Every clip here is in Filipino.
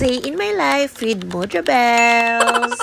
Day in my life with Mudra Bells.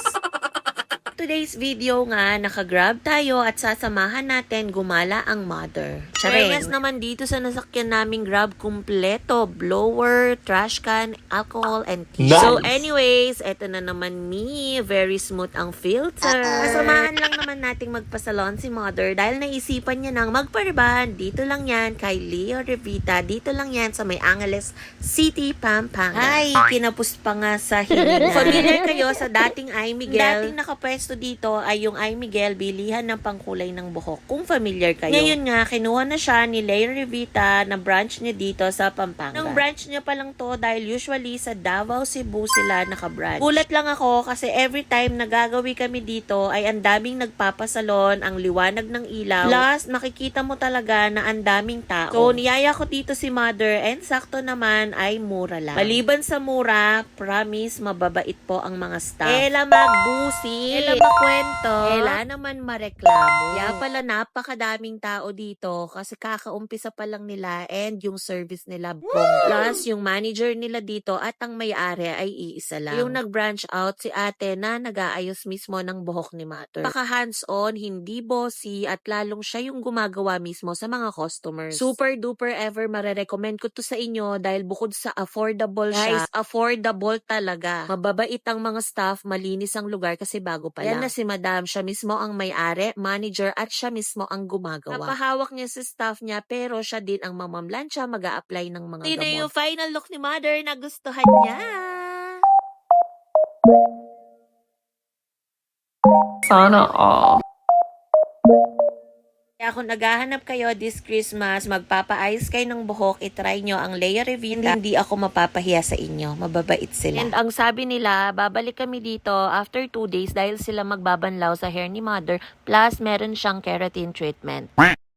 Today's video nga, nakagrab tayo at sasamahan natin gumala ang mother. Fairness naman dito sa nasakyan naming grab, kumpleto, blower, trash can, alcohol, and tea. Nice. So anyways, eto na naman me, very smooth ang filter. Kasamahan lang naman nating magpasalon si mother dahil naisipan niya nang magpariban. Dito lang yan kay Leo Revita, dito lang yan sa May Angeles City, Pampanga. Ay, kinapos pa nga sa hininga. Familiar kayo sa dating Ay Miguel? Dating nakapwesto dito ay yung Ay Miguel, bilihan ng pangkulay ng buhok. Kung familiar kayo. Ngayon nga, kinuha na siya ni Leo Revita na branch niya dito sa Pampanga. Nung branch niya pa lang to dahil usually sa Davao, Cebu sila nakabranch. Gulat lang ako kasi every time nagagawi kami dito ay ang daming nagpapasalon, ang liwanag ng ilaw. Plus, makikita mo talaga na ang daming tao. So, niyaya ko dito si mother and sakto naman ay mura lang. Maliban sa mura, promise, mababait po ang mga staff. Ela magbusi. Ela makwento. Ela naman mareklamo. Kaya pala napakadaming tao dito kasi kakaumpisa pa lang nila and yung service nila bongga. Plus, yung manager nila dito at ang may-ari ay iisa lang. Yung nag-branch out si ate na nag-aayos mismo ng buhok ni mother. Paka hands-on, hindi bossy at lalong siya yung gumagawa mismo sa mga customers. Super duper ever marerecommend ko to sa inyo dahil bukod sa affordable siya, guys, affordable talaga. Mababait ang mga staff, malinis ang lugar kasi bago pa lang. Yan na si madam, siya mismo ang may-ari, manager at siya mismo ang gumagawa. Napahawak niya sa staff niya pero siya din ang mamamlansya, mag-a-apply ng mga gamot. Ito na yung final look ni mother na gustuhan niya. Sana all. Kaya kung naghahanap kayo this Christmas, magpapa-ayos kayo ng buhok, itry nyo ang Leo Revita. Hindi ako mapapahiya sa inyo. Mababait sila. And ang sabi nila, babalik kami dito after 2 days dahil sila magbabanlaw sa hair ni mother. Plus, meron siyang keratin treatment.